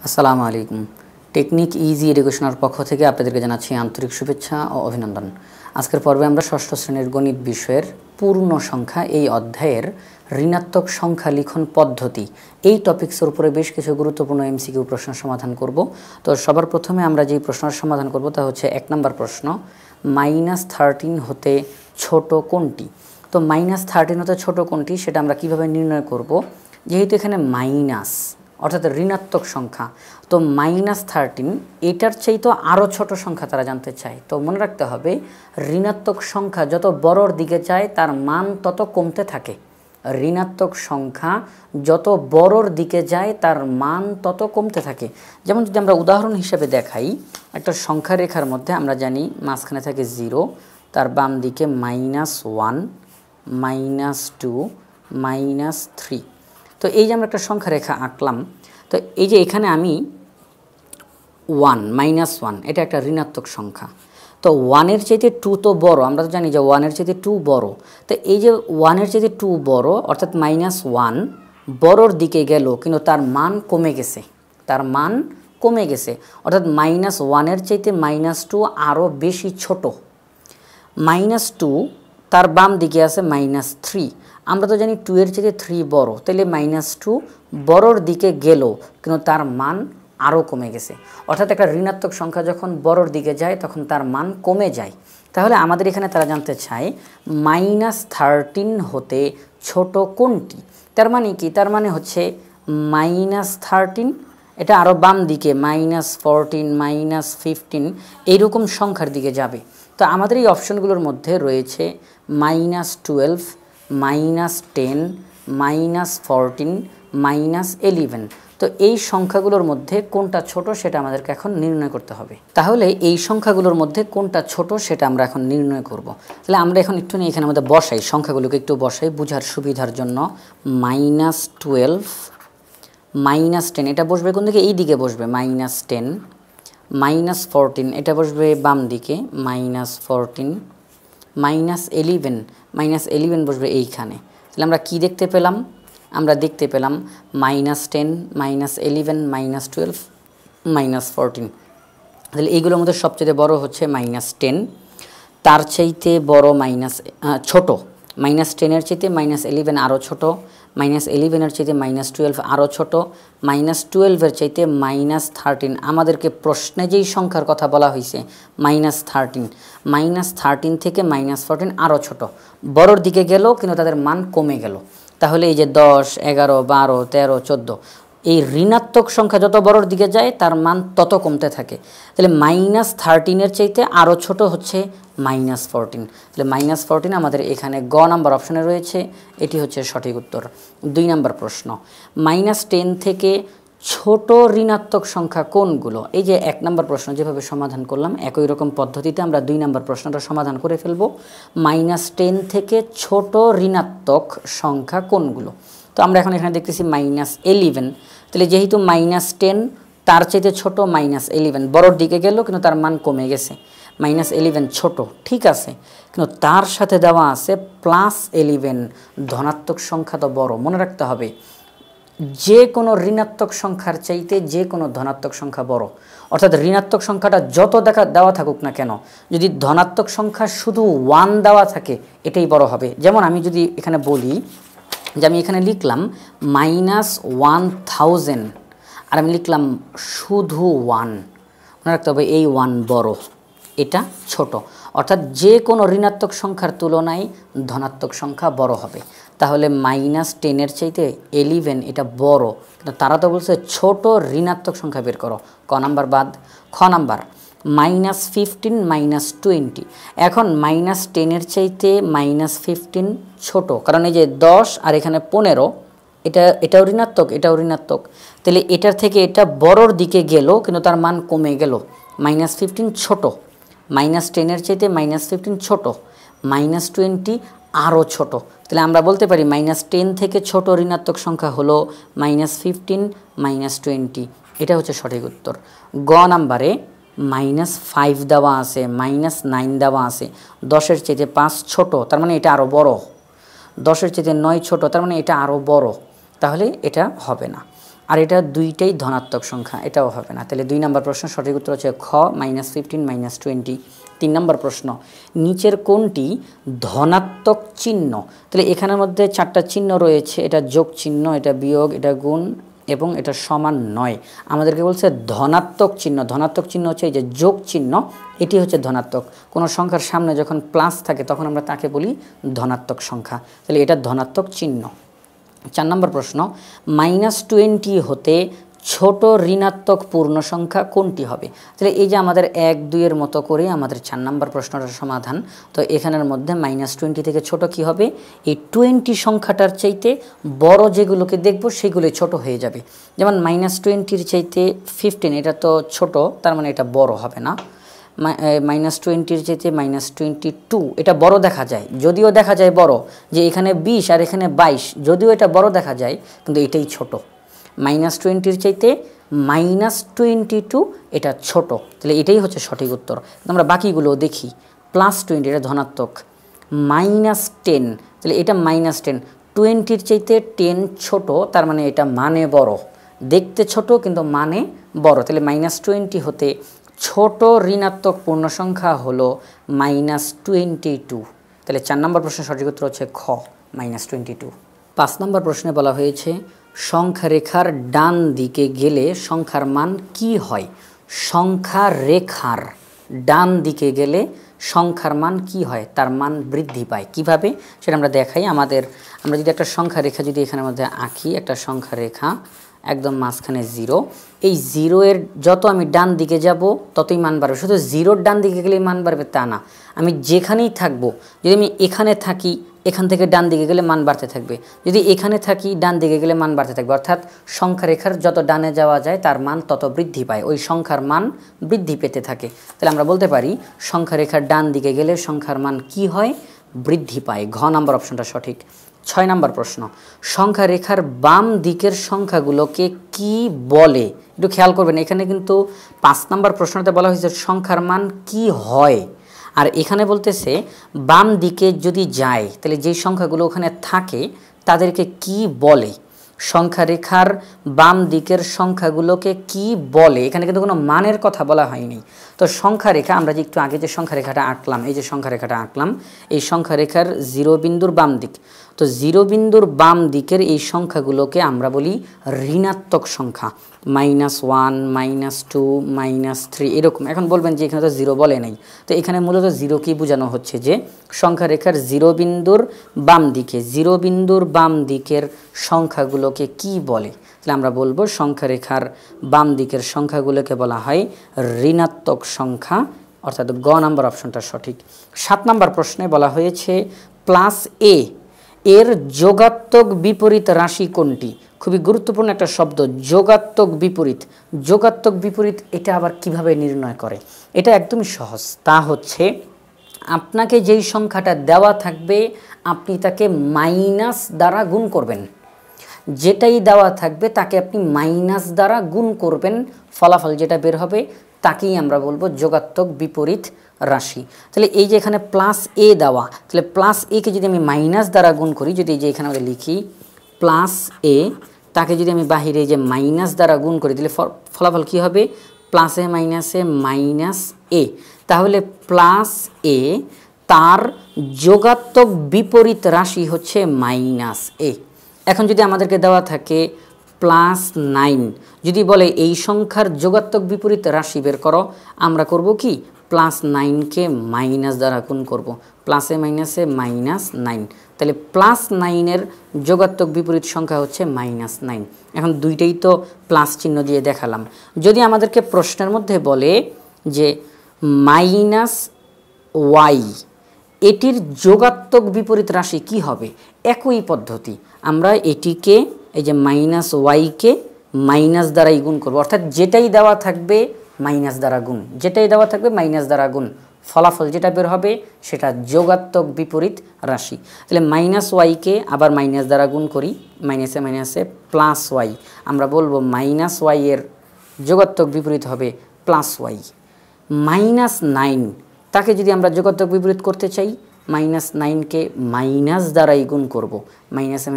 আসসালামু আলাইকুম। Technique easy এডুকেশনের পক্ষ থেকে আপনাদেরকে জানাচ্ছি আন্তরিক শুভেচ্ছা ও অভিনন্দন। আজকের পর্বে আমরা ষষ্ঠ শ্রেণীর গণিত বিষয়ের পূর্ণ সংখ্যা এই অধ্যায়ের ঋণাত্মক সংখ্যা লিখন পদ্ধতি এই টপিকসের উপরে বেশ কিছু গুরুত্বপূর্ণ এমসিকিউ প্রশ্ন সমাধান করব। তো সবার প্রথমে আমরা যে প্রশ্নের সমাধান করব তা হচ্ছে 1 নম্বর প্রশ্ন, -13 হতে ছোট কোনটি? তো -13 হতে ছোট কোনটি সেটা আমরা কিভাবে নির্ণয় করব? যেহেতু এখানে মাইনাস অর্থাৎ ঋণাত্মক সংখ্যা, তো -13 এটার চেয়ে তো আরও ছোট সংখ্যা তারা জানতে চায়। তো মনে রাখতে হবে ঋণাত্মক সংখ্যা যত বড়র দিকে যায় তার মান তত কমতে থাকে। ঋণাত্মক সংখ্যা যত বড়র দিকে যায় তার মান তত কমতে থাকে। যেমন যদি আমরা উদাহরণ হিসেবে দেখাই, একটা সংখ্যা রেখার মধ্যে আমরা জানি মাঝখানে থাকে 0, তার বাম দিকে -1, -2, -3। তো এই যে আমরা একটা সংখ্যা রেখা আঁকলাম, তো এই যে এখানে আমি -1 এটা একটা ঋণাত্মক সংখ্যা। তো 1-এর চাইতে 2 তো বড়, আমরা তো জানি যে 1-এর চাইতে 2 বড়। তো এই যে 1-এর চাইতে 2 বড় অর্থাৎ -1 বড়র দিকে গেল কিন্তু তার মান কমে গেছে, তার মান কমে গেছে অর্থাৎ -1-এর চাইতে -2 আরও বেশি ছোট। -2 তার বাম দিকে আছে -3, আমরা তো জানি 2-এর চাইতে 3 বড়, তাহলে -2 বড়র দিকে গেল কিন্তু তার মান আরও কমে গেছে। অর্থাৎ একটা ঋণাত্মক সংখ্যা যখন বড়র দিকে যায় তখন তার মান কমে যায়। তাহলে আমাদের এখানে তারা জানতে চায় -13 হতে ছোট কোনটি? তার মানে কি? তার মানে হচ্ছে -13 এটা আরও বাম দিকে -14, -15 এইরকম সংখ্যার দিকে যাবে। তো আমাদের এই অপশনগুলোর মধ্যে রয়েছে -12, -10, -14, -11। তো এই সংখ্যাগুলোর মধ্যে কোনটা ছোট সেটা আমাদেরকে এখন নির্ণয় করতে হবে। তাহলে এই সংখ্যাগুলোর মধ্যে কোনটা ছোট সেটা আমরা এখন নির্ণয় করব। তাহলে আমরা এখন একটু এখানে আমাদের বসাই, সংখ্যাগুলোকে একটু বসাই বোঝার সুবিধার জন্য। -12, -10 এটা বসবে কোন দিকে? এই দিকে বসবে -10, -14 এটা বসবে বাম দিকে -14, -11 বসবে এইখানে। তাহলে আমরা কি দেখতে পেলাম? আমরা দেখতে পেলাম -10, -11, -12, -14। তাহলে এইগুলোর মধ্যে সবচেয়ে বড় হচ্ছে -10, তার চাইতে বড় ছোট -10-এর চাইতে -11 আরও ছোট, -11-এর চাইতে -12 আরও ছোট, -12-এর চাইতে -13। আমাদেরকে প্রশ্নে যেই সংখ্যার কথা বলা হয়েছে -13 থেকে -14 আরও ছোট, বড়র দিকে গেল কিন্তু তাদের মান কমে গেল। তাহলে এই যে 10, 11, 12, 13, 14 এই ঋণাত্মক সংখ্যা যত বড়র দিকে যায় তার মান তত কমতে থাকে। তাহলে -13-এর চাইতে আরও ছোট হচ্ছে -14। তাহলে -14 আমাদের এখানে গ নাম্বার অপশনে রয়েছে, এটি হচ্ছে সঠিক উত্তর। 2 নম্বর প্রশ্ন, -10 থেকে ছোট ঋণাত্মক সংখ্যা কোনগুলো? এই যে 1 নম্বর প্রশ্ন যেভাবে সমাধান করলাম একই রকম পদ্ধতিতে আমরা 2 নম্বর প্রশ্নটা সমাধান করে ফেলব। -10 থেকে ছোট ঋণাত্মক সংখ্যা কোনগুলো? তো আমরা এখন এখানে দেখতেছি -11। তাহলে যেহেতু -10 তার চাইতে ছোট, -11 বড়র দিকে গেল কিন্তু তার মান কমে গেছে, -11 ছোট, ঠিক আছে, কিন্তু তার সাথে দেওয়া আছে +11 ধনাত্মক সংখ্যা তো বড়। মনে রাখতে হবে যে কোনো ঋণাত্মক সংখ্যার চাইতে যে কোনো ধনাত্মক সংখ্যা বড়। অর্থাৎ ঋণাত্মক সংখ্যাটা যত দেওয়া থাকুক না কেন, যদি ধনাত্মক সংখ্যা শুধু 1 দেওয়া থাকে এটাই বড় হবে। যেমন আমি যদি এখানে বলি যে আমি এখানে লিখলাম -1000 আর আমি লিখলাম শুধু 1, মনে রাখতে হবে এই 1 বড়, এটা ছোট। অর্থাৎ যে কোনো ঋণাত্মক সংখ্যার তুলনায় ধনাত্মক সংখ্যা বড় হবে। তাহলে -10-এর চাইতে 11 এটা বড়, কিন্তু তারা তো বলছে ছোট ঋণাত্মক সংখ্যা বের করো। ক নাম্বার বাদ। খ নাম্বার -15, -20। এখন -10-এর চাইতে -15 ছোট, কারণ এই যে 10 আর এখানে 15 এটাও ঋণাত্মক, এটাও ঋণাত্মক। তাহলে এটার থেকে এটা বড়র দিকে গেল কিন্তু তার মান কমে গেল, -15 ছোট, -10-এর চাইতে -15 ছোট, -20 আরও ছোট। তাহলে আমরা বলতে পারি -10 থেকে ছোট ঋণাত্মক সংখ্যা হলো -15, -20। এটা হচ্ছে সঠিক উত্তর। গ নাম্বারে -5 দেওয়া আছে, -9 দেওয়া আছে, 10-এর চাইতে 5 ছোট, তার মানে এটা আরও বড়, 10-এর চাইতে 9 ছোট, তার মানে এটা আরও বড়, তাহলে এটা হবে না। আর এটা দুইটাই ধনাত্মক সংখ্যা, এটাও হবে না। তাহলে 2 নম্বর প্রশ্ন সঠিক উত্তর হচ্ছে খ -15 -20। 3 নম্বর প্রশ্ন, নিচের কোনটি ধনাত্মক চিহ্ন? তাহলে এখানের মধ্যে 4টা চিহ্ন রয়েছে, এটা যোগ চিহ্ন, এটা বিয়োগ, এটা গুণ এবং এটা সমান নয়। আমাদেরকে বলছে ধনাত্মক চিহ্ন। ধনাত্মক চিহ্ন হচ্ছে এই যে যোগ চিহ্ন, এটি হচ্ছে ধনাত্মক। কোনো সংখ্যার সামনে যখন প্লাস থাকে তখন আমরা তাকে বলি ধনাত্মক সংখ্যা। তাহলে এটা ধনাত্মক চিহ্ন। 4 নম্বর প্রশ্ন, -20 হতে ছোট ঋণাত্মক পূর্ণ সংখ্যা কোনটি হবে? তাহলে এই যে আমাদের 1 2 এর মতো করে আমাদের 4 নম্বর প্রশ্নটার সমাধান। তো এখানের মধ্যে -20 থেকে ছোট কি হবে? এই 20 সংখ্যাটার চাইতে বড় যেগুলোকে দেখব সেগুলোই ছোট হয়ে যাবে। যেমন -20 চাইতে 15, এটা তো ছোট, তার মানে এটা বড় হবে না। -20 চাইতে -22, এটা বড় দেখা যায়, যদিও দেখা যায় বড়, যে এখানে 20 আর এখানে 22, যদিও এটা বড় দেখা যায় কিন্তু এটাই ছোট। -20 চাইতে -22 এটা ছোট, তাহলে এটাই হচ্ছে সঠিক উত্তর। আমরা বাকিগুলো দেখি। +20 এটা ধনাত্মক, -10 তাহলে এটা -10, 20 চাইতে 10 ছোট, তার মানে এটা মানে বড়, দেখতে ছোট কিন্তু মানে বড়। তাহলে -20 হতে ছোট ঋণাত্মক পূর্ণ সংখ্যা হলো -22। তাহলে 4 নম্বর প্রশ্নের সঠিক উত্তর হচ্ছে খ -22। 5 নম্বর প্রশ্নে বলা হয়েছে সংখ্যা রেখার ডান দিকে গেলে সংখ্যার মান কি হয়? সংখ্যা রেখার ডান দিকে গেলে সংখ্যার মান কি হয়? তার মান বৃদ্ধি পায়। কিভাবে সেটা আমরা দেখাই। আমরা যদি একটা সংখ্যা রেখা যদি এখানের মধ্যে আঁকি, একটা সংখ্যা রেখা একদম মাঝখানে 0, এই 0 এর যত আমি ডান দিকে যাব ততই মান বাড়বে। শুধু 0-র ডান দিকে গেলেই মান বাড়বে তা না, আমি যেখানেই থাকবো, যদি আমি এখানে থাকি এখান থেকে ডান দিকে গেলে মান বাড়তে থাকবে, যদি এখানে থাকি ডান দিকে গেলে মান বাড়তে থাকবে। অর্থাৎ সংখ্যা রেখার যত ডানে যাওয়া যায় তার মান তত বৃদ্ধি পায়, ওই সংখ্যার মান বৃদ্ধি পেতে থাকে। তাহলে আমরা বলতে পারি সংখ্যা রেখার ডান দিকে গেলে সংখ্যার মান কি হয়? বৃদ্ধি পায়। ঘ নম্বর অপশনটা সঠিক। 6 নম্বর প্রশ্ন, সংখ্যা রেখার বাম দিকের সংখ্যাগুলোকে কি বলে? একটু খেয়াল করবেন, এখানে কিন্তু 5 নম্বর প্রশ্নতে বলা হয়েছে সংখ্যার মান কি হয়, আর এখানে বলতেছে বাম দিকে যদি যায় তাহলে যেই সংখ্যাগুলো ওখানে থাকে তাদেরকে কি বলে? সংখ্যা রেখার বাম দিকের সংখ্যাগুলোকে কি বলে? এখানে কিন্তু কোনো মানের কথা বলা হয়নি। তো সংখ্যা রেখা, আমরা যে একটু আগে যে সংখ্যা রেখাটা আঁকলাম, এই যে সংখ্যা রেখাটা আঁকলাম, এই সংখ্যা রেখার 0 বিন্দুর বাম দিক, তো 0 বিন্দুর বাম দিকের এই সংখ্যাগুলোকে আমরা বলি ঋণাত্মক সংখ্যা। -1 -2 -3 এরকম। এখন বলবেন যে এখানে তো 0 বলে নাই, তো এখানে মূলত 0 কি বোঝানো হচ্ছে? যে সংখ্যা রেখার 0 বিন্দুর বাম দিকে, 0 বিন্দুর বাম দিকের সংখ্যাগুলোকে কি বলে? তাহলে আমরা বলবো সংখ্যা রেখার বাম দিকের সংখ্যাগুলোকে বলা হয় ঋণাত্মক সংখ্যা, অর্থাৎ গ নম্বর অপশনটা সঠিক। 7 নম্বর প্রশ্নে বলা হয়েছে +a এর যোগাত্মক বিপরীত রাশি কোনটি? খুবই গুরুত্বপূর্ণ একটা শব্দ, যোগাত্মক বিপরীত। যোগাত্মক বিপরীত এটা আবার কিভাবে নির্ণয় করে? এটা একদমই সহজ। তা হচ্ছে আপনাকে যেই সংখ্যাটা দেওয়া থাকবে আপনি তাকে মাইনাস দ্বারা গুণ করবেন, যেটাই দেওয়া থাকবে তাকে আপনি মাইনাস দ্বারা গুণ করবেন, ফলাফল যেটা বের হবে তাকেই আমরা বলবো যোগাত্মক বিপরীত রাশি। তাহলে এই যে এখানে +a দেওয়া, তাহলে +a কে যদি আমি মাইনাস দ্বারা গুণ করি, যদি এই যে এখানে আমরা লিখি +a, তাকে যদি আমি বাহিরে যে মাইনাস দ্বারা গুণ করি তাহলে ফলাফল কী হবে? +a -a, তাহলে +a তার যোগাত্মক বিপরীত রাশি হচ্ছে -a। এখন যদি আমাদেরকে দেওয়া থাকে +9, যদি বলে এই সংখ্যার যোগাত্মক বিপরীত রাশি বের করো, আমরা করব কি? +9কে মাইনাস দ্বারা গুণ করব, +a -9, তাহলে +9-এর যোগাত্মক বিপরীত সংখ্যা হচ্ছে -9। এখন দুইটাই তো প্লাস চিহ্ন দিয়ে দেখালাম। যদি আমাদেরকে প্রশ্নের মধ্যে বলে যে -y এটির যোগাত্মক বিপরীত রাশি কি হবে? একই পদ্ধতি, আমরা এটিকে এই যে -y-কে মাইনাস দ্বারাই গুণ করব, অর্থাৎ যেটাই দেওয়া থাকবে মাইনাস দ্বারা গুণ, যেটাই দেওয়া থাকবে মাইনাস দ্বারা গুণ, ফলাফল যেটা বের হবে সেটা যোগাত্মক বিপরীত রাশি। তাহলে -y-কে আবার মাইনাস দ্বারা গুণ করি, মাইনাসে +y, আমরা বলবো -y এর যোগাত্মক বিপরীত হবে +y। -9 তাকে যদি আমরা যোগাত্মক বিপরীত করতে চাই, -9কে মাইনাস দ্বারাই গুণ করব, মাইনাসে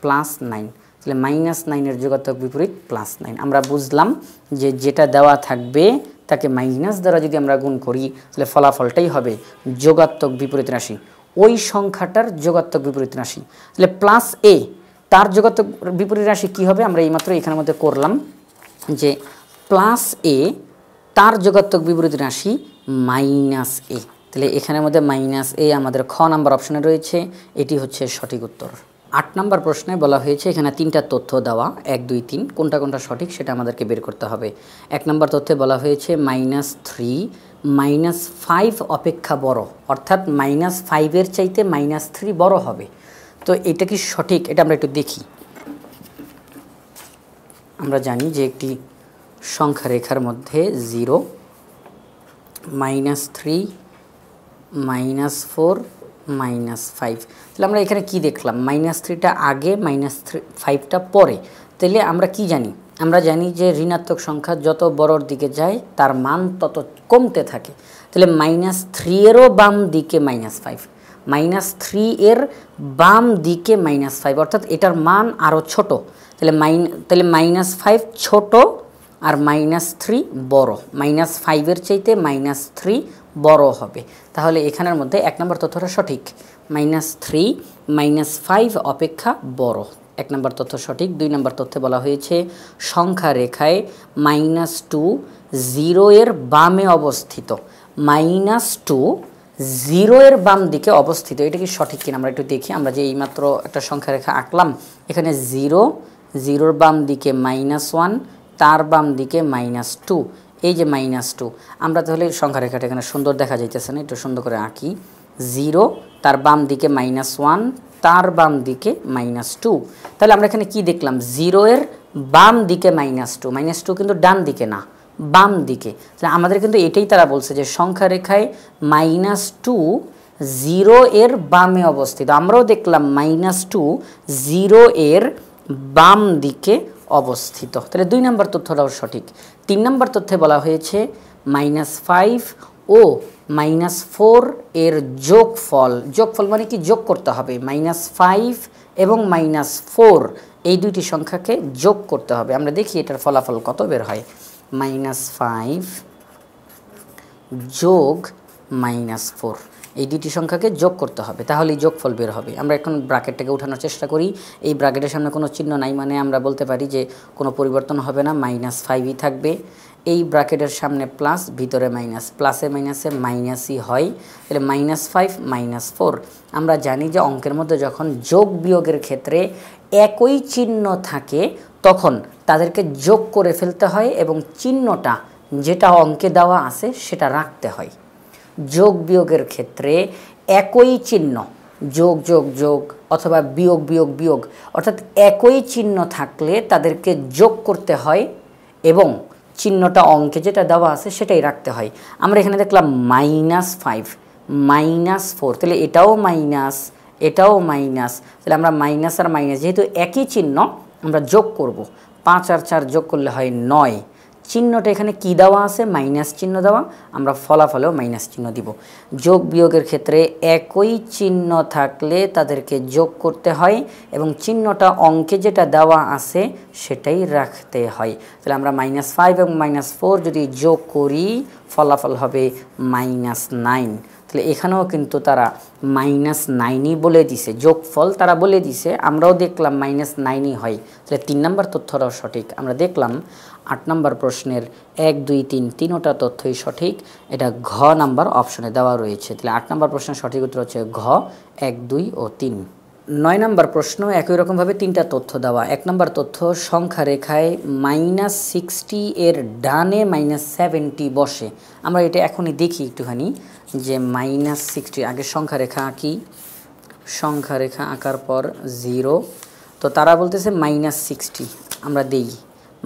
+9, তাহলে -9 যোগাত্মক বিপরীত +9। আমরা বুঝলাম যে যেটা দেওয়া থাকবে তাকে মাইনাস দ্বারা যদি আমরা গুণ করি তাহলে ফলাফলটাই হবে যোগাত্মক বিপরীত রাশি, ওই সংখ্যাটার যোগাত্মক বিপরীত রাশি। তাহলে +a তার যোগাত্মক বিপরীত রাশি কি হবে? আমরা এইমাত্র এখানের মধ্যে করলাম যে +a তার যোগাত্মক বিপরীত রাশি -a। তাহলে এখানের মধ্যে -a আমাদের খ নাম্বার অপশনে রয়েছে, এটি হচ্ছে সঠিক উত্তর। 8 নম্বর প্রশ্নে বলা হয়েছে এখানে 3টা তথ্য দেওয়া, 1 2 3, কোনটা কোনটা সঠিক সেটা আমাদেরকে বের করতে হবে। 1 নম্বর তথ্যে বলা হয়েছে -3 -5 অপেক্ষা বড়, অর্থাৎ -5 এর চাইতে -3 বড় হবে। তো এটা কি সঠিক? এটা আমরা একটু দেখি। আমরা জানি যে একটি সংখ্যা রেখার মধ্যে 0 -3 -4 -5, তাহলে আমরা এখানে কি দেখলাম? -3টা আগে, -5টা পরে। তাহলে আমরা কি জানি? আমরা জানি যে ঋণাত্মক সংখ্যা যত বড়র দিকে যায় তার মান তত কমতে থাকে। তাহলে -3 এরও বাম দিকে -5, -3 এর বাম দিকে -5, অর্থাৎ এটার মান আরও ছোট। তাহলে -5 ছোট আর -3 বড়, -5 এর চাইতে -3 বড় হবে। তাহলে এখানের মধ্যে 1 নম্বর তথ্যটা সঠিক, -3 -5 অপেক্ষা বড়, 1 নম্বর তথ্য সঠিক। 2 নম্বর তথ্যে বলা হয়েছে সংখ্যা রেখায় -2 0 এর বামে অবস্থিত, -2 0 এর বাম দিকে অবস্থিত, এটা কি সঠিক কিনা আমরা একটু দেখি। আমরা যে এইমাত্র একটা সংখ্যা রেখা আঁকলাম, এখানে 0 0 বাম দিকে -1, তার বাম দিকে -2, এই যে -2, আমরা তাহলে সংখ্যা রেখাটা এখানে সুন্দর দেখা যাইতেছে না, একটু সুন্দর করে আঁকি। 0 তার বাম দিকে -1, তার বাম দিকে -2, তাহলে আমরা এখানে কি দেখলাম? 0 এর বাম দিকে -2 কিন্তু ডান দিকে না, বাম দিকে। তাহলে আমাদের কিন্তু এটাই তারা বলছে যে সংখ্যা রেখায় -2 0 এর বামে অবস্থিত। আমরাও দেখলাম -2 0 এর বাম দিকে অবস্থিত। তাহলে 2 নম্বর তথ্যটাও সঠিক। 3 নম্বর তথ্যে বলা হয়েছে -5 ও -4 এর যোগফল, যোগফল মানে কি? যোগ করতে হবে। -5 এবং -4 এই দুইটি সংখ্যাকে যোগ করতে হবে। আমরা দেখি এটার ফলাফল কত বের হয়। -5 যোগ -4 এই দুটি সংখ্যাকে যোগ করতে হবে, তাহলেই যোগফল বের হবে। আমরা এখন ব্র্যাকেটটাকে উঠানোর চেষ্টা করি। এই ব্র্যাকেটের সামনে কোনো চিহ্ন নাই, মানে আমরা বলতে পারি যে কোনো পরিবর্তন হবে না, -5ই থাকবে। এই ব্র্যাকেটের সামনে প্লাস, ভিতরে মাইনাস, প্লাসে মাইনাসে মাইনাসই হয়। তাহলে -5 -4। আমরা জানি যে অঙ্কের মধ্যে যখন যোগ বিয়োগের ক্ষেত্রে একই চিহ্ন থাকে তখন তাদেরকে যোগ করে ফেলতে হয় এবং চিহ্নটা যেটা অঙ্কে দেওয়া আছে সেটা রাখতে হয়। যোগ বিয়োগের ক্ষেত্রে একই চিহ্ন, যোগ যোগ যোগ অথবা বিয়োগ বিয়োগ বিয়োগ, অর্থাৎ একই চিহ্ন থাকলে তাদেরকে যোগ করতে হয় এবং চিহ্নটা অঙ্কে যেটা দেওয়া আছে সেটাই রাখতে হয়। আমরা এখানে দেখলাম -5 -4, তাহলে এটাও মাইনাস, এটাও মাইনাস, তাহলে আমরা মাইনাস আর মাইনাস যেহেতু একই চিহ্ন আমরা যোগ করব। 5 আর 4 যোগ করলে হয় 9। চিহ্নটা এখানে কি দেওয়া আছে? মাইনাস চিহ্ন দেওয়া, আমরা ফলাফলেও মাইনাস চিহ্ন দিব। যোগ বিয়োগের ক্ষেত্রে একই চিহ্ন থাকলে তাদেরকে যোগ করতে হয় এবং চিহ্নটা অঙ্কে যেটা দেওয়া আছে সেটাই রাখতে হয়। তাহলে আমরা -5 এবং -4 যদি যোগ করি ফলাফল হবে -9। তাহলে এখানেও কিন্তু তারা -9ই বলে দিছে, যোগফল তারা বলে দিছে, আমরাও দেখলাম -9ই হয়। তাহলে 3 নম্বর তথ্যটাও সঠিক। আমরা দেখলাম 8 নম্বর প্রশ্নের 1 2 3 তিনোটা তথ্যই সঠিক, এটা ঘ নাম্বার অপশনে দেওয়া রয়েছে। তাহলে 8 নম্বর প্রশ্নের সঠিক উত্তর হচ্ছে ঘ 1 2 ও 3। 9 নম্বর প্রশ্ন একই রকমভাবে 3টা তথ্য দেওয়া। 1 নম্বর তথ্য সংখ্যা রেখায় -60 এর ডানে -70 বসে। আমরা এটা এখনই দেখি একটুখানি যে -60, আগে সংখ্যা রেখা আঁকি, সংখ্যা রেখা আঁকার পর 0, তো তারা বলতেছে -60, আমরা দেই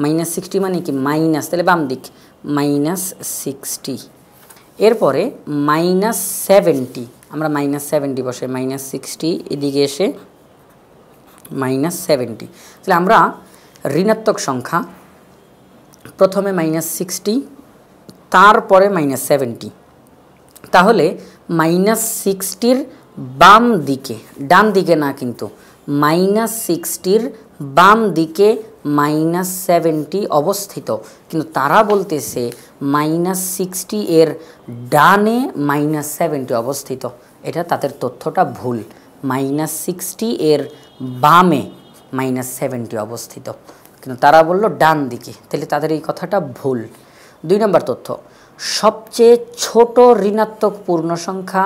-60 মানে কি? মাইনাস, তাহলে বাম দিক -60, এরপরে -70, আমরা -70 বসে, -60 এদিকে এসে -70। তাহলে আমরা ঋণাত্মক সংখ্যা প্রথমে -60 তারপরে -70, তাহলে -60-র বাম দিকে, ডান দিকে না কিন্তু, -60-র বাম দিকে -70 অবস্থিত, কিন্তু তারা বলতেছে -60 এর ডানে -70 অবস্থিত। এটা তাদের তথ্যটা ভুল। -60 এর বামে -70 অবস্থিত, কিন্তু তারা বলল ডান দিকে, তাহলে তাদের এই কথাটা ভুল। 2 নম্বর তথ্য, সবচেয়ে ছোট ঋণাত্মক পূর্ণ সংখ্যা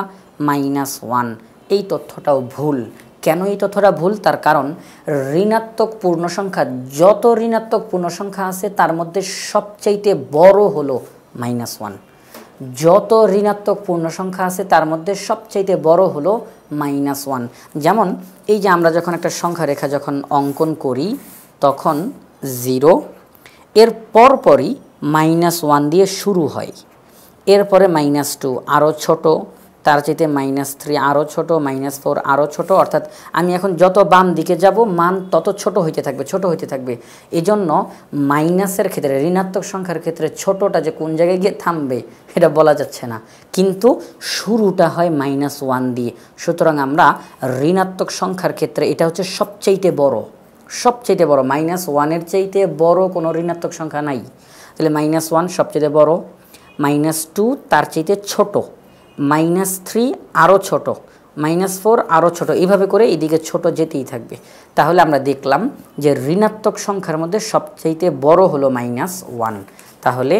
-1, এই তথ্যটাও ভুল। কেন এই তথ্যটা ভুল? তার কারণ ঋণাত্মক পূর্ণ সংখ্যা, যত ঋণাত্মক পূর্ণ সংখ্যা আছে তার মধ্যে সবচাইতে বড় হলো -1। যত ঋণাত্মক পূর্ণ সংখ্যা আছে তার মধ্যে সবচাইতে বড় হলো -1। যেমন এই যে আমরা যখন একটা সংখ্যা রেখা যখন অঙ্কন করি তখন 0, এর পরপরই -1 দিয়ে শুরু হয়, এরপরে -2 আরও ছোট, তার চাইতে -3 আরও ছোট, -4 আরও ছোট, অর্থাৎ আমি এখন যত বাম দিকে যাব মান তত ছোট হইতে থাকবে, ছোট হইতে থাকবে। এজন্য মাইনাসের ক্ষেত্রে, ঋণাত্মক সংখ্যার ক্ষেত্রে ছোটটা যে কোন জায়গায় গিয়ে থামবে এটা বলা যাচ্ছে না, কিন্তু শুরুটা হয় -1 দিয়ে। সুতরাং আমরা ঋণাত্মক সংখ্যার ক্ষেত্রে এটা হচ্ছে সবচাইতে বড়, সবচাইতে বড়। -1-এর চাইতে বড় কোনো ঋণাত্মক সংখ্যা নাই, তাহলে -1 সবচাইতে বড়, -2 তার চাইতে ছোট, -3 আরও ছোট, -4 আরও ছোট, এইভাবে করে এদিকে ছোট যেতেই থাকবে। তাহলে আমরা দেখলাম যে ঋণাত্মক সংখ্যার মধ্যে সবচাইতে বড় হলো -1। তাহলে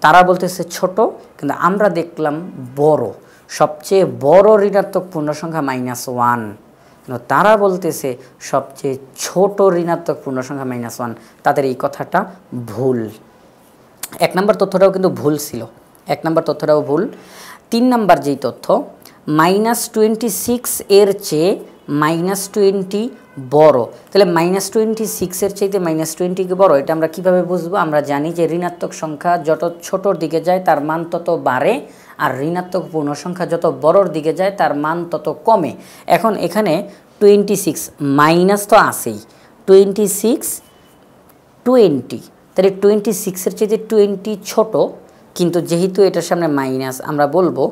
তারা বলতেছে ছোট, কিন্তু আমরা দেখলাম বড়, সবচেয়ে বড় ঋণাত্মক পূর্ণ সংখ্যা -1, কিন্তু তারা বলতেছে সবচেয়ে ছোট ঋণাত্মক পূর্ণ সংখ্যা -1। তাদের এই কথাটা ভুল। 1 নম্বর তথ্যটাও কিন্তু ভুল ছিল, 1 নম্বর তথ্যটাও ভুল। 3 নম্বর যেই তথ্য, -26 এর চেয়ে -20 বড়, তাহলে -26 এর চাইতে -20 কি বড়, এটা আমরা কিভাবে বুঝবো? আমরা জানি যে ঋণাত্মক সংখ্যা যত ছোটোর দিকে যায় তার মান তত বাড়ে, আর ঋণাত্মক পূর্ণ সংখ্যা যত বড়র দিকে যায় তার মান তত কমে। এখন এখানে 26 মাইনাস তো আছেই, 26 20, তাহলে 26-এর চাইতে 20 ছোট, কিন্তু যেহেতু এটার সামনে মাইনাস, আমরা বলবো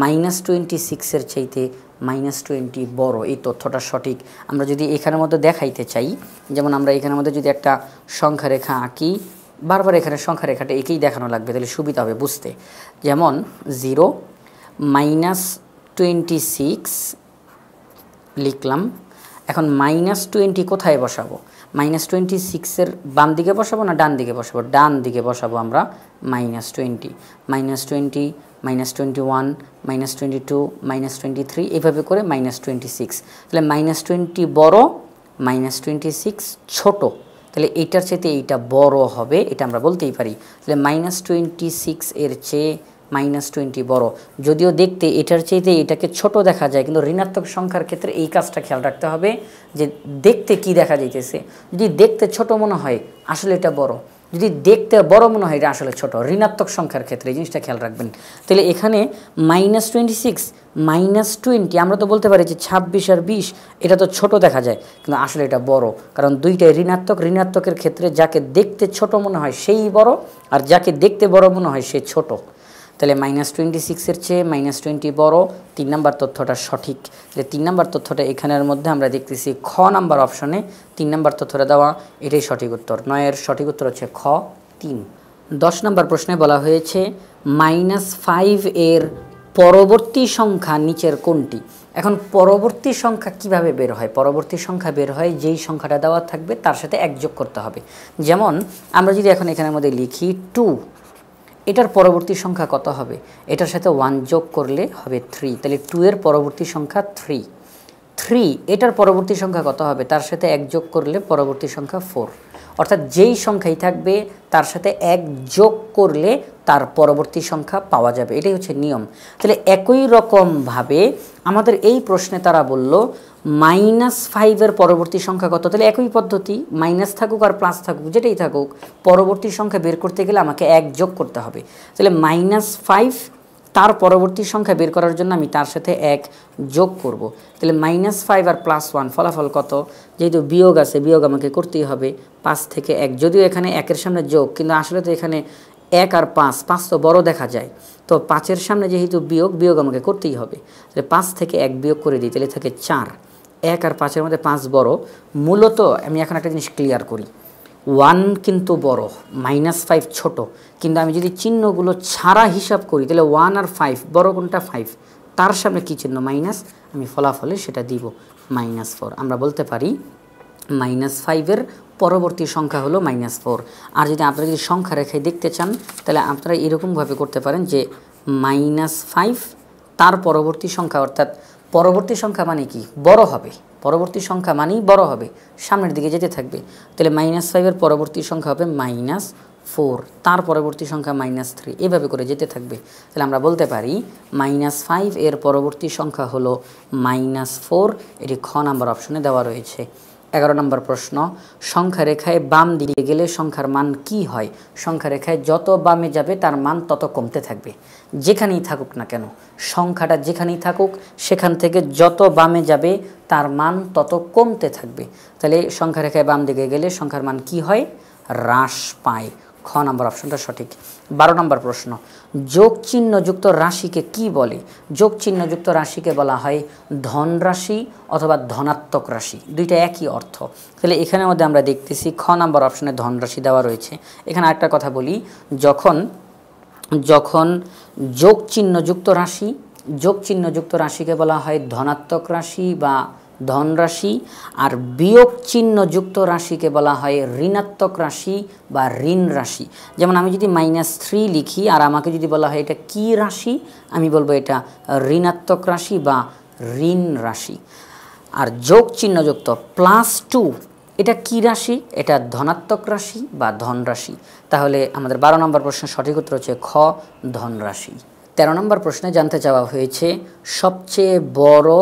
-26-এর চাইতে -20 বড়। এই তথ্যটা সঠিক। আমরা যদি এখানের মধ্যে দেখাইতে চাই, যেমন আমরা এখানের মধ্যে যদি একটা সংখ্যা রেখা আঁকি, বারবার এখানে সংখ্যা রেখাটা একেই দেখানো লাগবে, তাহলে সুবিধা হবে বুঝতে। যেমন 0 -26 লিখলাম, এখন -20 কোথায় বসাবো? -26-এর বাম দিকে বসাবো না ডান দিকে বসাবো? ডান দিকে বসাবো আমরা -20, -20, -21, -22, -23, এইভাবে করে -26। তাহলে -20 বড়, -26 ছোট, তাহলে এইটার চাইতে এইটা বড় হবে, এটা আমরা বলতেই পারি। তাহলে -26 এর চেয়ে -20 বড়, যদিও দেখতে এটার চাইতে এটাকে ছোট দেখা যায়, কিন্তু ঋণাত্মক সংখ্যার ক্ষেত্রে এই কাজটা খেয়াল রাখতে হবে যে দেখতে কি দেখা যাইতেছে। যদি দেখতে ছোট মনে হয় আসলে এটা বড়, যদি দেখতে বড় মনে হয় এটা আসলে ছোট, ঋণাত্মক সংখ্যার ক্ষেত্রে এই জিনিসটা খেয়াল রাখবেন। তাহলে এখানে -26 -20, আমরা তো বলতে পারি যে 26 আর 20 এটা তো ছোট দেখা যায়, কিন্তু আসলে এটা বড়, কারণ দুইটাই ঋণাত্মক। ঋণাত্মকের ক্ষেত্রে যাকে দেখতে ছোট মনে হয় সেই বড়, আর যাকে দেখতে বড় মনে হয় সে ছোট। তাহলে -26-এর চেয়ে -20 বড়, 3 নম্বর তথ্যটা সঠিক। তাহলে 3 নম্বর তথ্যটা এখানের মধ্যে আমরা দেখতেছি খ নাম্বার অপশনে 3 নম্বর তথ্যটা দেওয়া, এটাই সঠিক উত্তর। 9-এর সঠিক উত্তর হচ্ছে খ 3। 10 নম্বর প্রশ্নে বলা হয়েছে -5 এর পরবর্তী সংখ্যা নিচের কোনটি? এখন পরবর্তী সংখ্যা কিভাবে বের হয়? পরবর্তী সংখ্যা বের হয় যেই সংখ্যাটা দেওয়া থাকবে তার সাথে 1 যোগ করতে হবে। যেমন আমরা যদি এখন এখানের মধ্যে লিখি 2, এটার পরবর্তী সংখ্যা কত হবে? এটার সাথে 1 যোগ করলে হবে 3, তাহলে 2 এর পরবর্তী সংখ্যা 3। 3 এটার পরবর্তী সংখ্যা কত হবে? তার সাথে 1 যোগ করলে পরবর্তী সংখ্যা 4। অর্থাৎ যেই সংখ্যাই থাকবে তার সাথে 1 যোগ করলে তার পরবর্তী সংখ্যা পাওয়া যাবে, এটাই হচ্ছে নিয়ম। তাহলে একই রকমভাবে আমাদের এই প্রশ্নে তারা বলল -5 এর পরবর্তী সংখ্যা কত? তাহলে একই পদ্ধতি, মাইনাস থাকুক আর প্লাস থাকুক যেটাই থাকুক, পরবর্তী সংখ্যা বের করতে গেলে আমাকে 1 যোগ করতে হবে। তাহলে -5 তার পরবর্তী সংখ্যা বের করার জন্য আমি তার সাথে 1 যোগ করব। তাহলে -5 আর +1 ফলাফল কত? যেহেতু বিয়োগ আছে, বিয়োগ আমাকে করতেই হবে। 5 থেকে 1, যদিও এখানে 1-এর সামনে যোগ, কিন্তু আসলে তো এখানে 1 আর 5 তো বড় দেখা যায়, তো 5-এর সামনে যেহেতু বিয়োগ, বিয়োগ আমাকে করতেই হবে। তাহলে 5 থেকে 1 বিয়োগ করে দিই, তাহলে থাকে 4। 1 আর 5-এর মধ্যে 5 বড়। মূলত আমি এখন একটা জিনিস ক্লিয়ার করি, 1 কিন্তু বড়, -5 ছোট, কিন্তু আমি যদি চিহ্নগুলো ছাড়া হিসাব করি তাহলে 1 আর 5 বড় কোনটা? 5, তার সামনে কী চিহ্ন? মাইনাস, আমি ফলাফলে সেটা দিব -4। আমরা বলতে পারি -5-এর পরবর্তী সংখ্যা হলো -4। আর যদি আপনারা যদি সংখ্যা রেখায় দেখতে চান তাহলে আপনারা এরকমভাবে করতে পারেন যে -5 তার পরবর্তী সংখ্যা, অর্থাৎ পরবর্তী সংখ্যা মানে কি? বড় হবে। পরবর্তী সংখ্যা মানেই বড় হবে, সামনের দিকে যেতে থাকবে। তাহলে -5-এর পরবর্তী সংখ্যা হবে -4, তার পরবর্তী সংখ্যা -3, এভাবে করে যেতে থাকবে। তাহলে আমরা বলতে পারি -5 এর পরবর্তী সংখ্যা হলো -4। এটি খ নাম্বার অপশনে দেওয়া রয়েছে। 11 নম্বর প্রশ্ন, সংখ্যা রেখায় বাম দিকে গেলে সংখ্যার মান কি হয়? সংখ্যা রেখায় যত বামে যাবে তার মান তত কমতে থাকবে, যেখানেই থাকুক না কেন, সংখ্যাটা যেখানেই থাকুক সেখান থেকে যত বামে যাবে তার মান তত কমতে থাকবে। তাহলে সংখ্যা রেখায় বাম দিকে গেলে সংখ্যার মান কি হয়? হ্রাস পায়। খ নাম্বার অপশনটা সঠিক। 12 নম্বর প্রশ্ন, যোগ চিহ্নযুক্ত রাশিকে কি বলে? যোগ চিহ্নযুক্ত রাশিকে বলা হয় ধন রাশি অথবা ধনাত্মক রাশি, দুইটা একই অর্থ। তাহলে এখানের মধ্যে আমরা দেখতেছি খ নাম্বার অপশনে ধন রাশি দেওয়া রয়েছে। এখানে একটা কথা বলি, যখন যোগ চিহ্নযুক্ত রাশিকে বলা হয় ধনাত্মক রাশি বা ধন রাশি, আর বিয়োগ চিহ্নযুক্ত রাশিকে বলা হয় ঋণাত্মক রাশি বা ঋণ রাশি। যেমন আমি যদি -3 লিখি আর আমাকে যদি বলা হয় এটা কি রাশি, আমি বলবো এটা ঋণাত্মক রাশি বা ঋণ রাশি। আর যোগ চিহ্নযুক্ত +2, এটা কি রাশি? এটা ধনাত্মক রাশি বা ধন রাশি। তাহলে আমাদের 12 নম্বর প্রশ্নের সঠিক উত্তর হচ্ছে খ, ধন রাশি। 13 নম্বর প্রশ্নে জানতে চাওয়া হয়েছে সবচেয়ে বড়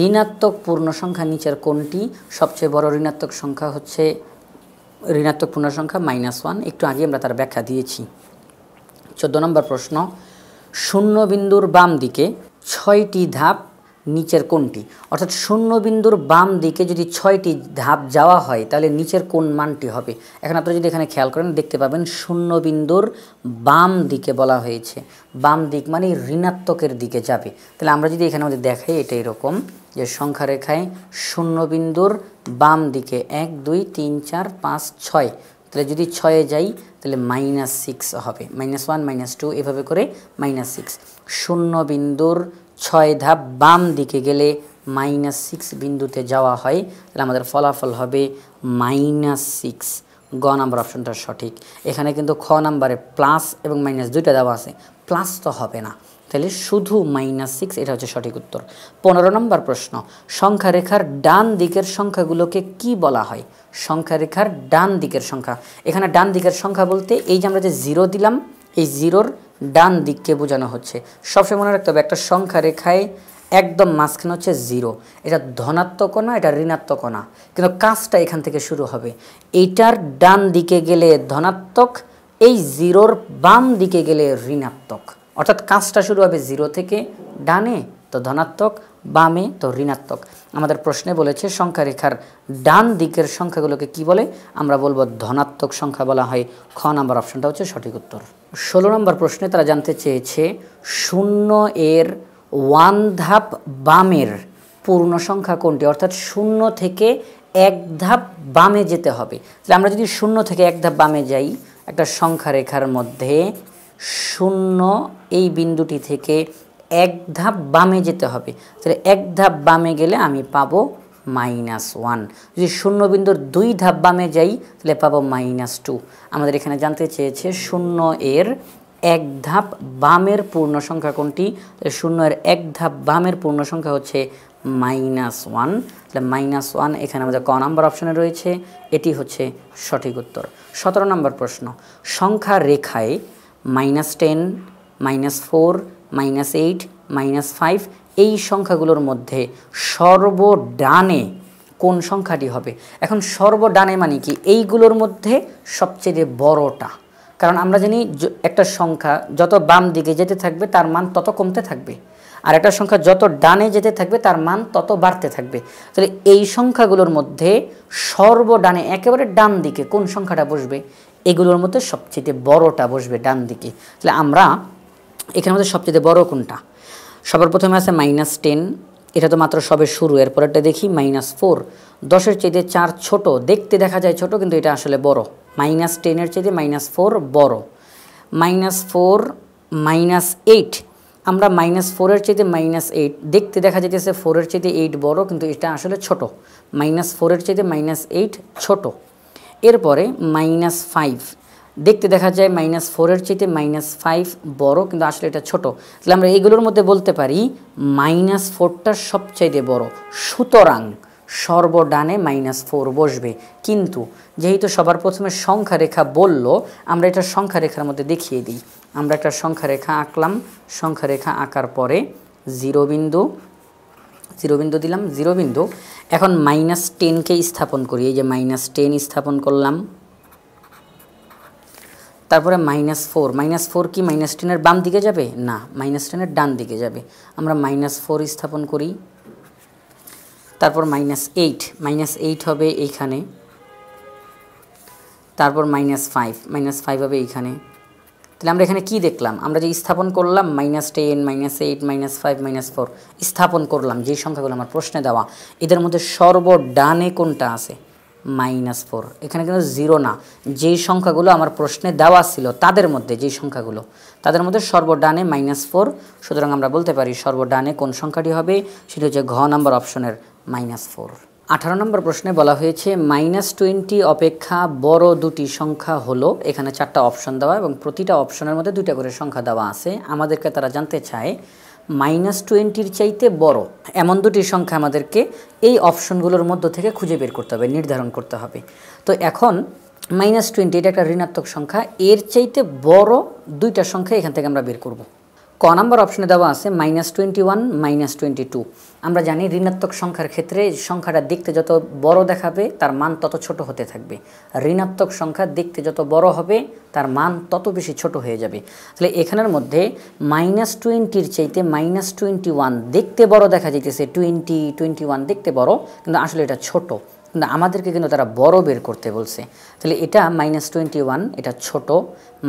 ঋণাত্মক পূর্ণ সংখ্যা নিচের কোনটি? সবচেয়ে বড় ঋণাত্মক সংখ্যা হচ্ছে ঋণাত্মক পূর্ণ সংখ্যা -1। একটু আগে আমরা তার ব্যাখ্যা দিয়েছি। 14 নম্বর প্রশ্ন, শূন্য বিন্দুর বাম দিকে 6টি ধাপ নিচের কোনটি? অর্থাৎ শূন্য বিন্দুর বাম দিকে যদি 6টি ধাপ যাওয়া হয় তাহলে নিচের কোন মানটি হবে? এখন আপনারা যদি এখানে খেয়াল করেন দেখতে পাবেন শূন্য বিন্দুর বাম দিকে বলা হয়েছে, বাম দিক মানে ঋণাত্মকের দিকে যাবে। তাহলে আমরা যদি এখানে আমাদের দেখাই এটা এরকম যে সংখ্যা রেখায় শূন্য বিন্দুর বাম দিকে 1 2 3 4 5 6, তাহলে যদি 6-এ যাই তাহলে -6 হবে, -1 -2 এভাবে করে -6। শূন্য বিন্দুর 6 ধাপ বাম দিকে গেলে -6 বিন্দুতে যাওয়া হয়, তাহলে আমাদের ফলাফল হবে -6। গ নাম্বার অপশনটা সঠিক। এখানে কিন্তু খ নাম্বারে প্লাস এবং মাইনাস দুইটা দেওয়া আছে, প্লাস তো হবে না, তাহলে শুধু -6, এটা হচ্ছে সঠিক উত্তর। 15 নম্বর প্রশ্ন, সংখ্যা রেখার ডান দিকের সংখ্যাগুলোকে কি বলা হয়? সংখ্যা রেখার ডান দিকের সংখ্যা, এখানে ডান দিকের সংখ্যা বলতে এই যে আমরা যে 0 দিলাম, এই 0-র ডান দিককে বোঝানো হচ্ছে। সবসময় মনে রাখতে হবে একটা সংখ্যা রেখায় একদম মাঝখানে হচ্ছে 0, এটা ধনাত্মকও না এটা ঋণাত্মকও না, কিন্তু কাজটা এখান থেকে শুরু হবে। এইটার ডান দিকে গেলে ধনাত্মক, এই 0-র বাম দিকে গেলে ঋণাত্মক, অর্থাৎ কাজটা শুরু হবে 0 থেকে, ডানে তো ধনাত্মক, বামে তো ঋণাত্মক। আমাদের প্রশ্নে বলেছে সংখ্যা রেখার ডান দিকের সংখ্যাগুলোকে কি বলে? আমরা বলবো ধনাত্মক সংখ্যা বলা হয়। খ নাম্বার অপশনটা হচ্ছে সঠিক উত্তর। 16 নম্বর প্রশ্নে তারা জানতে চেয়েছে 0-এর 1 ধাপ বামের পূর্ণ সংখ্যা কোনটি? অর্থাৎ 0 থেকে 1 ধাপ বামে যেতে হবে। তাহলে আমরা যদি 0 থেকে 1 ধাপ বামে যাই, একটা সংখ্যা রেখার মধ্যে 0 এই বিন্দুটি থেকে 1 ধাপ বামে যেতে হবে, তাহলে 1 ধাপ বামে গেলে আমি পাবো -1। যদি 0 বিন্দুর 2 ধাপ বামে যাই তাহলে পাবো -2। আমাদের এখানে জানতে চেয়েছে 0-এর 1 ধাপ বামের পূর্ণ সংখ্যা কোনটি? 0-এর 1 ধাপ বামের পূর্ণ সংখ্যা হচ্ছে -1। তাহলে -1 এখানে আমাদের ক নাম্বার অপশনে রয়েছে, এটি হচ্ছে সঠিক উত্তর। 17 নম্বর প্রশ্ন, সংখ্যা রেখায় -10, -4, -8, -5 এই সংখ্যাগুলোর মধ্যে সর্বডানে কোন সংখ্যাটি হবে? এখন সর্বডানে মানে কি? এইগুলোর মধ্যে সবচেয়ে বড়টা, কারণ আমরা জানি একটা সংখ্যা যত বাম দিকে যেতে থাকবে তার মান তত কমতে থাকবে, আর একটা সংখ্যা যত ডানে যেতে থাকবে তার মান তত বাড়তে থাকবে। তাহলে এই সংখ্যাগুলোর মধ্যে সর্বডানে একেবারে ডান দিকে কোন সংখ্যাটা বসবে? এগুলোর মধ্যে সবচেয়ে বড়টা বসবে ডান দিকে। তাহলে আমরা এখানের মধ্যে সবচেয়ে বড় কোনটা? সবার প্রথমে আছে -10, এটা তো মাত্র সবে শুরু। এরপরেরটা দেখি -4, 10-এর চাইতে 4 ছোট, দেখতে দেখা যায় ছোট কিন্তু এটা আসলে বড়। -10-এর চাইতে -4 বড়। -4 -8, আমরা -4-এর চাইতে -8, দেখতে দেখা যাইতেছে 4-এর চাইতে 8 বড় কিন্তু এটা আসলে ছোট। -4-এর চাইতে -8 ছোট। এরপরে -5, দেখতে দেখা যায় -4-এর চাইতে -5 বড় কিন্তু আসলে এটা ছোট। তাহলে আমরা এইগুলোর মধ্যে বলতে পারি -4টা সবচাইতে বড়, সুতরাং সর্বডানে -4 বসবে। কিন্তু যেহেতু সবার প্রথমে সংখ্যা রেখা বলল, আমরা এটা সংখ্যা রেখার মধ্যে দেখিয়ে দিই। আমরা একটা সংখ্যা রেখা আঁকলাম, সংখ্যা রেখা আঁকার পরে 0 বিন্দু দিলাম, 0 বিন্দু। এখন -10কে স্থাপন করি, এই যে -10 স্থাপন করলাম। তারপরে -4 কি -10-এর বাম দিকে যাবে? না, -10-এর ডান দিকে যাবে। আমরা -4 স্থাপন করি। তারপর -8 হবে এইখানে। তারপর -5 হবে এইখানে। তাহলে আমরা এখানে কি দেখলাম? আমরা যে স্থাপন করলাম -10, -8, -5, -4 স্থাপন করলাম, যেই সংখ্যাগুলো আমার প্রশ্নে দেওয়া, এদের মধ্যে সর্বডানে কোনটা আছে? -4। এখানে কিন্তু 0 না, যেই সংখ্যাগুলো আমার প্রশ্নে দেওয়া ছিল তাদের মধ্যে, যেই সংখ্যাগুলো তাদের মধ্যে সর্বডানে -4। সুতরাং আমরা বলতে পারি সর্বডানে কোন সংখ্যাটি হবে? সেটি হচ্ছে ঘ নাম্বার অপশনের -4। 18 নম্বর প্রশ্নে বলা হয়েছে -20 অপেক্ষা বড় দুটি সংখ্যা হলো। এখানে 4টা অপশন দেওয়া এবং প্রতিটা অপশনের মধ্যে 2টা করে সংখ্যা দেওয়া আছে। আমাদেরকে তারা জানতে চায় -20-র চাইতে বড় এমন দুটি সংখ্যা আমাদেরকে এই অপশনগুলোর মধ্য থেকে খুঁজে বের করতে হবে, নির্ধারণ করতে হবে। তো এখন -20 এটা একটা ঋণাত্মক সংখ্যা, এর চাইতে বড় 2টা সংখ্যা এখান থেকে আমরা বের করব। ক নাম্বার অপশনে দেওয়া আছে -21, -22। আমরা জানি ঋণাত্মক সংখ্যার ক্ষেত্রে সংখ্যাটা দেখতে যত বড় দেখাবে তার মান তত ছোট হতে থাকবে। ঋণাত্মক সংখ্যা দেখতে যত বড় হবে তার মান তত বেশি ছোট হয়ে যাবে। তাহলে এখানের মধ্যে -20-র চাইতে -21 দেখতে বড় দেখা যাইতেছে, 21 দেখতে বড় কিন্তু আসলে এটা ছোট। কিন্তু আমাদেরকে কিন্তু তারা বড় বের করতে বলছে। তাহলে এটা -21 এটা ছোট,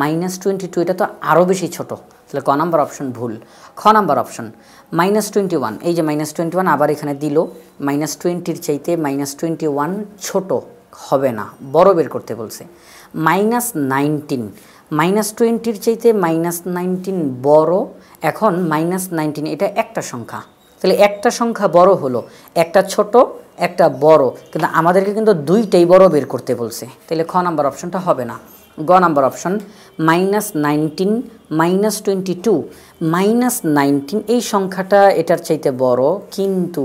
-22 এটা তো আরও বেশি ছোট। তাহলে ক নাম্বার অপশন ভুল। খ নাম্বার অপশন -21, এই যে -21 আবার এখানে দিল, -20-র চাইতে -21 ছোট হবে না, বড় বের করতে বলছে। -19, -20-র চাইতে -19 বড়। এখন -19 এটা একটা সংখ্যা, তাহলে একটা সংখ্যা বড় হলো, একটা ছোট একটা বড়, কিন্তু আমাদেরকে কিন্তু 2টাই বড় বের করতে বলছে। তাহলে খ নাম্বার অপশনটা হবে না। গ নাম্বার অপশন -19, -22। -19 এই সংখ্যাটা এটার চাইতে বড়, কিন্তু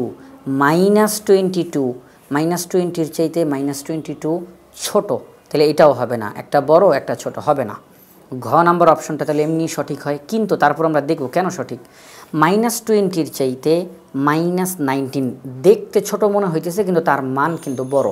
-22-র চাইতে -22 ছোট, তাহলে এটাও হবে না, একটা বড় একটা ছোট হবে না। ঘ নাম্বার অপশনটা তাহলে এমনি সঠিক হয়, কিন্তু তারপর আমরা দেখব কেন সঠিক। -20-র চাইতে -19 দেখতে ছোট মনে হইতেছে কিন্তু তার মান কিন্তু বড়।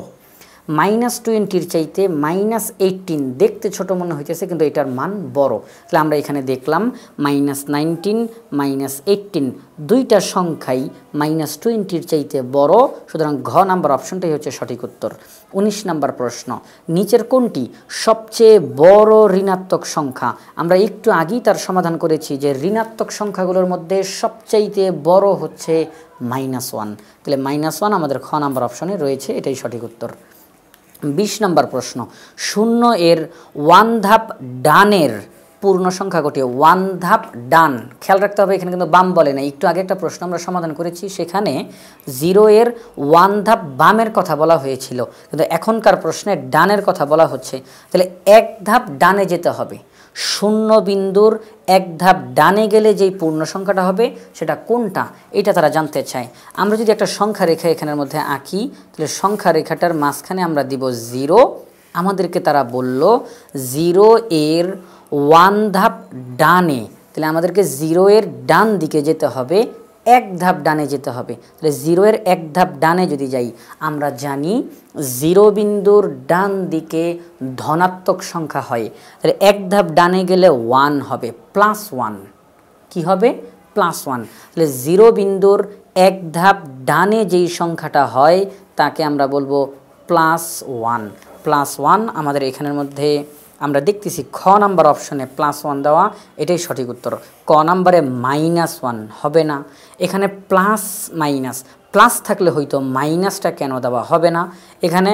-20-র চাইতে -18 দেখতে ছোট মনে হইতেছে কিন্তু এটার মান বড়। তাহলে আমরা এখানে দেখলাম -19, -18 দুইটা সংখ্যাই -20-র চাইতে বড়, সুতরাং ঘ নাম্বার অপশনটাই হচ্ছে সঠিক উত্তর। 19 নাম্বার প্রশ্ন, নিচের কোনটি সবচেয়ে বড় ঋণাত্মক সংখ্যা? আমরা একটু আগেই তার সমাধান করেছি যে ঋণাত্মক সংখ্যাগুলোর মধ্যে সবচাইতে বড় হচ্ছে -1। তাহলে -1 আমাদের খ নাম্বার অপশনে রয়েছে, এটাই সঠিক উত্তর। 20 নম্বর প্রশ্ন, 0 এর 1 ধাপ ডানের পূর্ণ সংখ্যা কোটি? 1 ধাপ ডান, খেয়াল রাখতে হবে এখানে কিন্তু বাম বলে না। একটু আগে একটা প্রশ্ন আমরা সমাধান করেছি, সেখানে 0 এর 1 ধাপ বামের কথা বলা হয়েছিল, কিন্তু এখনকার প্রশ্নে ডানের কথা বলা হচ্ছে। তাহলে 1 ধাপ ডানে যেতে হবে, 0 বিন্দুর 1 ধাপ ডানে গেলে যেই পূর্ণ সংখ্যাটা হবে সেটা কোনটা, এটা তারা জানতে চায়। আমরা যদি একটা সংখ্যা রেখা এখানের মধ্যে আঁকি, তাহলে সংখ্যা রেখাটার মাঝখানে আমরা দিব 0। আমাদেরকে তারা বলল 0 এর 1 ধাপ ডানে, তাহলে আমাদেরকে 0 এর ডান দিকে যেতে হবে, 1 ধাপ ডানে যেতে হবে। তাহলে 0 এর 1 ধাপ ডানে যদি যাই, আমরা জানি 0 বিন্দুর ডান দিকে ধনাত্মক সংখ্যা হয়, তাহলে 1 ধাপ ডানে গেলে 1 হবে, +1। কি হবে? +1। তাহলে 0 বিন্দুর 1 ধাপ ডানে যেই সংখ্যাটা হয় তাকে আমরা বলবো +1। +1 আমাদের এখানের মধ্যে আমরা দেখতেছি খ নাম্বার অপশনে +1 দেওয়া, এটাই সঠিক উত্তর। ক নাম্বারে -1 হবে না, এখানে প্লাস মাইনাস, প্লাস থাকলে হয়তো মাইনাসটা কেন দেওয়া হবে না, এখানে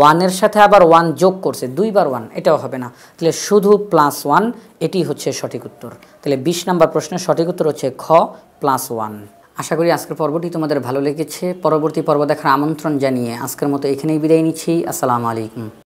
1-এর সাথে আবার 1 যোগ করছে, 2বার 1, এটাও হবে না, তাহলে শুধু +1, এটি হচ্ছে সঠিক উত্তর। তাহলে 20 নাম্বার প্রশ্নের সঠিক উত্তর হচ্ছে খ +1। আশা করি আজকের পর্বটি তোমাদের ভালো লেগেছে। পরবর্তী পর্ব দেখার আমন্ত্রণ জানিয়ে আজকের মতো এখানেই বিদায় নিচ্ছি। আসসালামু আলাইকুম।